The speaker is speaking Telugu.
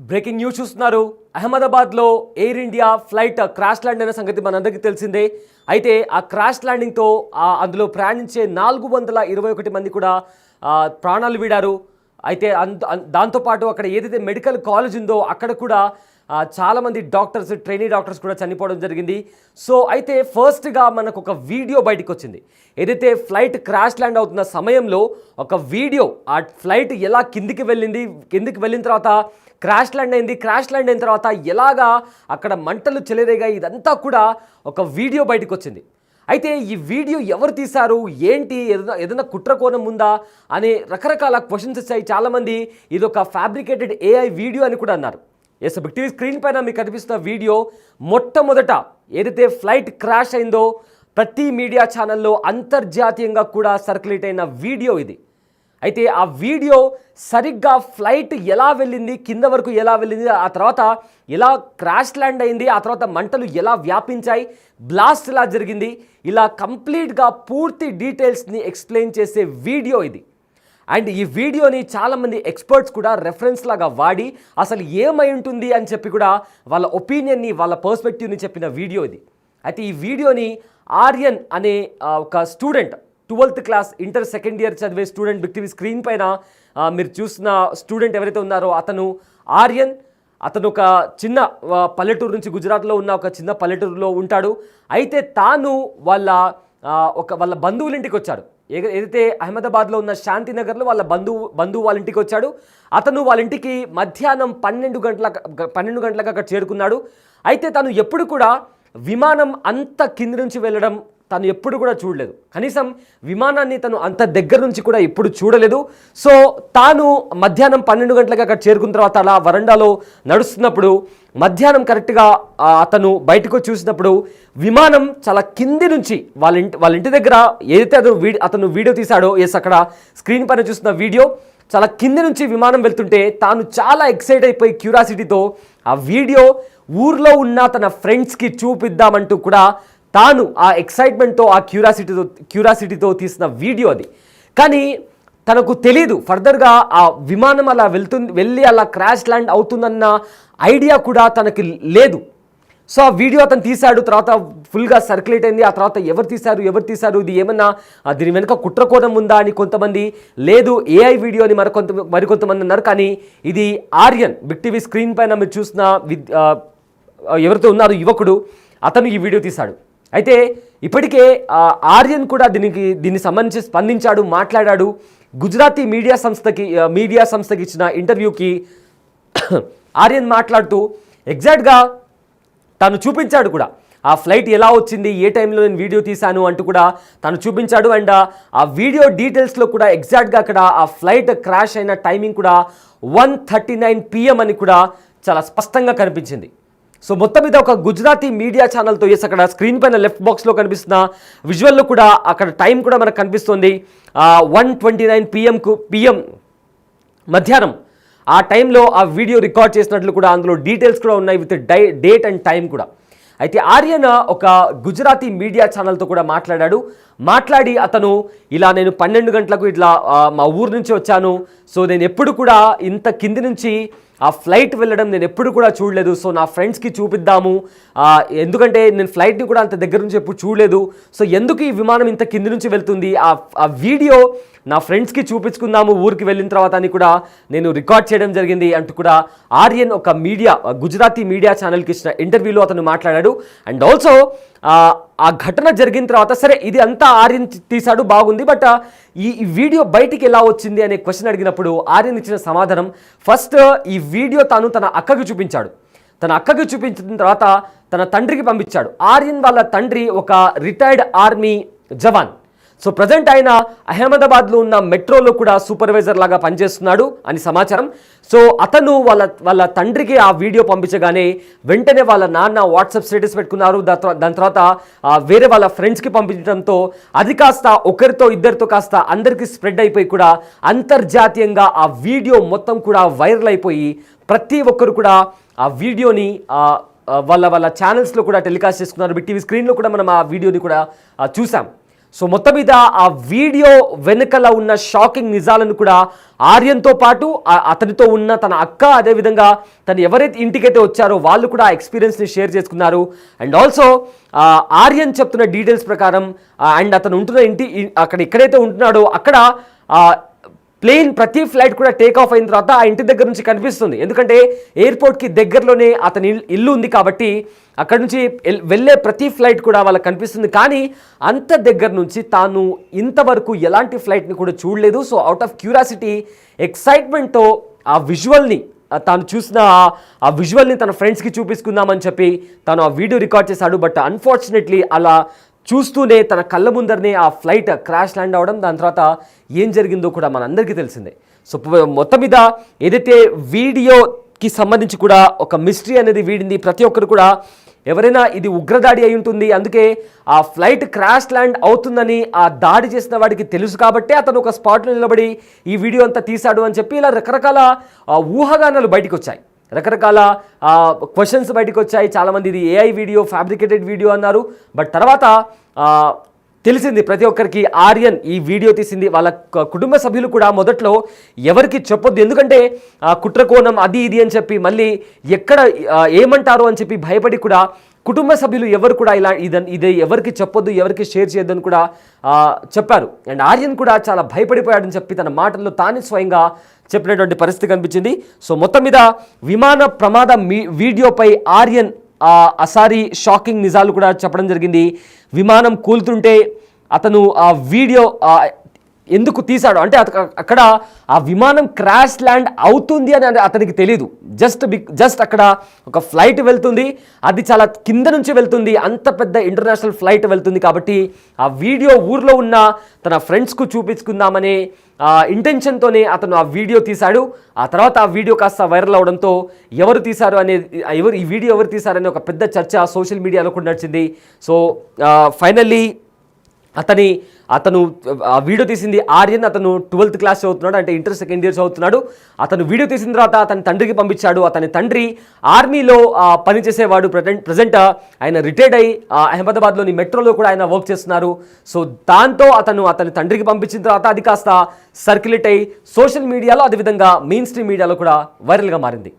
బ్రేకింగ్ న్యూస్ చూస్తున్నారు. అహ్మదాబాద్లో air India flight crash land అయిన సంగతి మనందరికీ తెలిసిందే. అయితే ఆ క్రాష్ ల్యాండింగ్తో అందులో ప్రయాణించే 421 మంది కూడా ప్రాణాలు వీడారు. అయితే దాంతోపాటు అక్కడ ఏదైతే మెడికల్ కాలేజ్ ఉందో అక్కడ కూడా చాలామంది డాక్టర్స్, ట్రైనీ డాక్టర్స్ కూడా చనిపోవడం జరిగింది. సో అయితే ఫస్ట్గా మనకు ఒక వీడియో బయటకు వచ్చింది. ఏదైతే ఫ్లైట్ క్రాష్ ల్యాండ్ అవుతున్న సమయంలో ఒక వీడియో, ఆ ఫ్లైట్ ఎలా కిందికి వెళ్ళిన తర్వాత క్రాష్ ల్యాండ్ అయిన తర్వాత ఎలాగా అక్కడ మంటలు చెలరేగాయి, ఇదంతా కూడా ఒక వీడియో బయటకు వచ్చింది. అయితే ఈ వీడియో ఎవరు తీశారు, ఏంటి, ఏదైనా కుట్ర కోణం ఉందా అనే రకరకాల క్వశ్చన్స్ వచ్చాయి. చాలామంది ఇది ఒక ఫ్యాబ్రికేటెడ్ AI వీడియో అని కూడా అన్నారు. ఎస్, బిగ్ టీవీ స్క్రీన్ పైన మీకు కనిపిస్తున్న వీడియో మొట్టమొదట ఏదైతే ఫ్లైట్ క్రాష్ అయిందో ప్రతి మీడియా ఛానల్లో అంతర్జాతీయంగా కూడా సర్క్యులేట్ అయిన వీడియో ఇది. అయితే ఆ వీడియో సరిగ్గా ఫ్లైట్ ఎలా వెళ్ళింది, కింద వరకు ఎలా వెళ్ళింది, ఆ తర్వాత ఎలా క్రాష్ ల్యాండ్ అయింది, ఆ తర్వాత మంటలు ఎలా వ్యాపించాయి, బ్లాస్ట్ ఎలా జరిగింది, ఇలా కంప్లీట్గా పూర్తి డీటెయిల్స్ని ఎక్స్ప్లెయిన్ చేసే వీడియో ఇది. అండ్ ఈ వీడియోని చాలామంది ఎక్స్పర్ట్స్ కూడా రెఫరెన్స్ లాగా వాడి అసలు ఏమై ఉంటుంది అని చెప్పి కూడా వాళ్ళ ఒపీనియన్ని, వాళ్ళ పర్స్పెక్టివ్ని చెప్పిన వీడియో ఇది. అయితే ఈ వీడియోని ఆర్యన్ అనే ఒక student, 12th class inter second year చదివే స్టూడెంట్, బిగ్ టీవీ స్క్రీన్ పైన మీరు చూసిన స్టూడెంట్ ఎవరైతే ఉన్నారో అతను ఆర్యన్. అతను ఒక చిన్న పల్లెటూరు నుంచి, గుజరాత్లో ఉన్న ఒక చిన్న పల్లెటూరులో ఉంటాడు. అయితే తాను వాళ్ళ బంధువుల ఇంటికి వచ్చాడు. ఏదైతే అహ్మదాబాద్లో ఉన్న శాంతినగర్లో వాళ్ళ బంధువు వాళ్ళ ఇంటికి వచ్చాడు. అతను వాళ్ళ ఇంటికి మధ్యాహ్నం 12 గంటలకు అక్కడ చేరుకున్నాడు. అయితే తను ఎప్పుడు కూడా విమానం అంత కింది నుంచి వెళ్ళడం తను ఎప్పుడు కూడా చూడలేదు. కనీసం విమానాన్ని తను అంత దగ్గర నుంచి కూడా ఎప్పుడు చూడలేదు. సో తాను మధ్యాహ్నం 12 గంటలకు అక్కడ చేరుకున్న తర్వాత అలా వరండాలో నడుస్తున్నప్పుడు మధ్యాహ్నం కరెక్ట్గా అతను బయటకు చూసినప్పుడు విమానం చాలా కింది నుంచి వాళ్ళ ఇంటి దగ్గర ఏదైతే అతను వీడియో తీశాడో, అక్కడ స్క్రీన్ పైన చూస్తున్న వీడియో, చాలా కింది నుంచి విమానం వెళ్తుంటే తాను చాలా ఎక్సైట్ అయిపోయి క్యూరియాసిటీతో ఆ వీడియో ఊర్లో ఉన్న తన ఫ్రెండ్స్కి చూపిద్దామంటూ కూడా తాను ఆ ఎక్సైట్మెంట్తో, ఆ క్యూరియాసిటీతో తీసిన వీడియో అది. కానీ తనకు తెలీదు ఫర్దర్గా ఆ విమానం అలా వెళ్ళి అలా క్రాష్ ల్యాండ్ అవుతుందన్న ఐడియా కూడా తనకి లేదు. సో ఆ వీడియో అతను తీశాడు, తర్వాత ఫుల్గా సర్క్యులేట్ అయింది. ఆ తర్వాత ఎవరు తీశారు, ఇది ఏమన్నా దీని వెనుక కుట్రకోణం ఉందా అని కొంతమంది, లేదు AI వీడియో అని మరికొంతమంది అన్నారు. కానీ ఇది ఆర్యన్, బిగ్ టీవీ స్క్రీన్ పైన మీరు చూసిన ఎవరితో ఉన్నారు యువకుడు, అతను ఈ వీడియో తీశాడు. అయితే ఇప్పటికే ఆర్యన్ కూడా దీన్ని సంబంధించి స్పందించాడు, మాట్లాడాడు. గుజరాతీ మీడియా సంస్థకి ఇచ్చిన ఇంటర్వ్యూకి ఆర్యన్ మాట్లాడుతూ ఎగ్జాక్ట్గా తను చూపించాడు కూడా ఆ ఫ్లైట్ ఎలా వచ్చింది, ఏ టైంలో నేను వీడియో తీశాను అంటూ కూడా తను చూపించాడు. అండ్ ఆ వీడియో డీటెయిల్స్లో కూడా ఎగ్జాక్ట్గా అక్కడ ఆ ఫ్లైట్ క్రాష్ అయిన టైమింగ్ కూడా 1:39 PM అని కూడా చాలా స్పష్టంగా కనిపించింది. సో మొత్తం మీద ఒక గుజరాతీ మీడియా ఛానల్తో అక్కడ స్క్రీన్ పైన లెఫ్ట్ బాక్స్లో కనిపిస్తున్న విజువల్లో కూడా అక్కడ టైం కూడా మనకు కనిపిస్తుంది. 1:29 PM మధ్యాహ్నం ఆ టైంలో ఆ వీడియో రికార్డ్ చేసినట్లు కూడా అందులో డీటెయిల్స్ కూడా ఉన్నాయి విత్ డేట్ అండ్ టైం కూడా. అయితే ఆర్యన్ ఒక గుజరాతీ మీడియా ఛానల్తో కూడా మాట్లాడి అతను ఇలా నేను 12 గంటలకు ఇట్లా మా ఊరు నుంచి వచ్చాను. సో నేను ఎప్పుడు కూడా ఇంత కింది నుంచి ఆ ఫ్లైట్ వెళ్ళడం నేను ఎప్పుడు కూడా చూడలేదు. సో నా ఫ్రెండ్స్కి చూపిద్దాము, ఎందుకంటే నేను ఫ్లైట్ని కూడా అంత దగ్గర నుంచి ఎప్పుడు చూడలేదు. సో ఎందుకు ఈ విమానం ఇంత కింది నుంచి వెళ్తుంది, ఆ వీడియో నా ఫ్రెండ్స్కి చూపించుకుందాము ఊరికి వెళ్ళిన తర్వాత అని కూడా నేను రికార్డ్ చేయడం జరిగింది అంటూ కూడా ఆర్యన్ ఒక గుజరాతీ మీడియా ఛానల్కి ఇచ్చిన ఇంటర్వ్యూలో అతను మాట్లాడాడు. అండ్ ఆల్సో ఆ ఘటన జరిగిన తర్వాత సరే ఇది అంతా ఆర్యన్ తీశాడు, బాగుంది, బట్ ఈ వీడియో బయటికి ఎలా వచ్చింది అనే క్వశ్చన్ అడిగినప్పుడు ఆర్యన్ ఇచ్చిన సమాధానం, ఫస్ట్ ఈ వీడియో తన అక్కకి చూపించాడు. తన అక్కకి చూపించిన తర్వాత తన తండ్రికి పంపించాడు. ఆర్యన్ వాళ్ళ తండ్రి ఒక రిటైర్డ్ ఆర్మీ జవాన్. సో ప్రజెంట్ ఆయన అహ్మదాబాద్లో ఉన్న మెట్రోలో కూడా సూపర్వైజర్ లాగా పనిచేస్తున్నాడు అని సమాచారం. సో అతను వాళ్ళ తండ్రికి ఆ వీడియో పంపించగానే వెంటనే వాళ్ళ నాన్న వాట్సాప్ స్టేటస్ పెట్టుకున్నారు. దాని తర్వాత వేరే వాళ్ళ ఫ్రెండ్స్కి పంపించడంతో అది కాస్త ఒకరితో ఇద్దరితో కాస్త అందరికీ స్ప్రెడ్ అయిపోయి కూడా అంతర్జాతీయంగా ఆ వీడియో మొత్తం కూడా వైరల్ అయిపోయి ప్రతి ఒక్కరు కూడా ఆ వీడియోని వాళ్ళ ఛానల్స్లో కూడా టెలికాస్ట్ చేసుకున్నారు. బిగ్ టీవీ స్క్రీన్లో కూడా మనం ఆ వీడియోని కూడా చూసాం. సో మొత్తం మీద ఆ వీడియో వెనుకల ఉన్న షాకింగ్ నిజాలను కూడా ఆర్యన్తో పాటు అతనితో ఉన్న తన అక్క, అదేవిధంగా తను ఎవరైతే ఇంటికైతే వచ్చారో వాళ్ళు కూడా ఆ ఎక్స్పీరియన్స్ని షేర్ చేసుకున్నారు. అండ్ ఆల్సో ఆర్యన్ చెప్తున్న డీటెయిల్స్ ప్రకారం అండ్ అతను ఉంటున్న అక్కడ ఎక్కడైతే ఉంటున్నాడో అక్కడ ప్లేన్ ప్రతి ఫ్లైట్ కూడా టేక్ ఆఫ్ అయిన తర్వాత ఆ ఇంటి దగ్గర నుంచి కనిపిస్తుంది. ఎందుకంటే ఎయిర్పోర్ట్కి దగ్గరలోనే అతని ఇల్లు ఉంది కాబట్టి అక్కడ నుంచి వెళ్ళే ప్రతి ఫ్లైట్ కూడా వాళ్ళకి కనిపిస్తుంది. కానీ అంత దగ్గర నుంచి తాను ఇంతవరకు ఎలాంటి ఫ్లైట్ని కూడా చూడలేదు. సో అవుట్ ఆఫ్ క్యూరియాసిటీ, ఎక్సైట్మెంట్తో ఆ విజువల్ని తాను చూసిన ఆ విజువల్ని తన ఫ్రెండ్స్కి చూపించుకుందామని చెప్పి తాను ఆ వీడియో రికార్డ్ చేశాడు. బట్ అన్ఫార్చునేట్లీ అలా చూస్తూనే తన కళ్ళ ముందరనే ఆ ఫ్లైట్ క్రాష్ ల్యాండ్ అవ్వడం, దాని తర్వాత ఏం జరిగిందో కూడా మనందరికీ తెలిసిందే. సో మొత్తం మీద ఏదైతే వీడియోకి సంబంధించి కూడా ఒక మిస్టరీ అనేది వీడింది. ప్రతి ఒక్కరు కూడా ఎవరైనా ఇది ఉగ్రదాడి అయి ఉంటుంది, అందుకే ఆ ఫ్లైట్ క్రాష్ ల్యాండ్ అవుతుందని ఆ దాడి చేసిన వాడికి తెలుసు కాబట్టి అతను ఒక స్పాట్లో నిలబడి ఈ వీడియో అంతా తీశాడు అని చెప్పి ఇలా రకరకాల ఊహాగానాలు బయటకు వచ్చాయి, రకరకాల క్వశ్చన్స్ బయటకు వచ్చాయి. చాలామంది ఇది ఏఐ వీడియో, ఫ్యాబ్రికేటెడ్ వీడియో అన్నారు. బట్ తర్వాత తెలిసింది ప్రతి ఒక్కరికి ఆర్యన్ ఈ వీడియో తీసింది. వాళ్ళ కుటుంబ సభ్యులు కూడా మొదట్లో ఎవరికి చెప్పొద్దు, ఎందుకంటే కుట్రకోణం అది ఇది అని చెప్పి మళ్ళీ ఎక్కడ ఏమంటారు అని చెప్పి భయపడి కూడా కుటుంబ సభ్యులు ఎవరు కూడా ఇది ఎవరికి చెప్పొద్దు, ఎవరికి షేర్ చేయొద్దని కూడా చెప్పారు. అండ్ ఆర్యన్ కూడా చాలా భయపడిపోయాడని చెప్పి తన మాటల్లో తానే స్వయంగా చెప్పినటువంటి పరిస్థితి కనిపించింది. సో మొత్తం మీద విమాన ప్రమాద వీడియోపై ఆర్యన్ అసారి షాకింగ్ నిజాలు కూడా చెప్పడం జరిగింది. విమానం కూలుతుంటే అతను ఆ వీడియో ఎందుకు తీశాడు అంటే అక్కడ ఆ విమానం క్రాష్ ల్యాండ్ అవుతుంది అని అతనికి తెలియదు. జస్ట్ అక్కడ ఒక ఫ్లైట్ వెళ్తుంది, అది చాలా కింద నుంచి వెళ్తుంది, అంత పెద్ద ఇంటర్నేషనల్ ఫ్లైట్ వెళ్తుంది కాబట్టి ఆ వీడియో ఊర్లో ఉన్న తన ఫ్రెండ్స్కు చూపించుకుందామనే ఇంటెన్షన్తోనే అతను ఆ వీడియో తీశాడు. ఆ తర్వాత ఆ వీడియో కాస్త వైరల్ అవడంతో ఎవరు తీశారు ఈ వీడియో ఎవరు తీశారనే ఒక పెద్ద చర్చ సోషల్ మీడియాలో కూడా నడిచింది. సో ఫైనల్లీ అతను ఆ వీడియో తీసింది ఆర్యన్. అతను 12th క్లాస్ చదువుతున్నాడు, అంటే ఇంటర్ సెకండ్ ఇయర్ చదువుతున్నాడు. అతను వీడియో తీసిన తర్వాత అతని తండ్రికి పంపించాడు. అతని తండ్రి ఆర్మీలో పనిచేసేవాడు. ప్రజెంట్ ఆయన రిటైర్డ్ అయ్యి అహ్మదాబాద్లోని మెట్రోలో కూడా ఆయన వర్క్ చేస్తున్నారు. సో దాంతో అతని తండ్రికి పంపించిన తర్వాత అది కాస్త సర్క్యులేట్ అయ్యి సోషల్ మీడియాలో, అదేవిధంగా మెయిన్ స్ట్రీమ్ మీడియాలో కూడా వైరల్గా మారింది.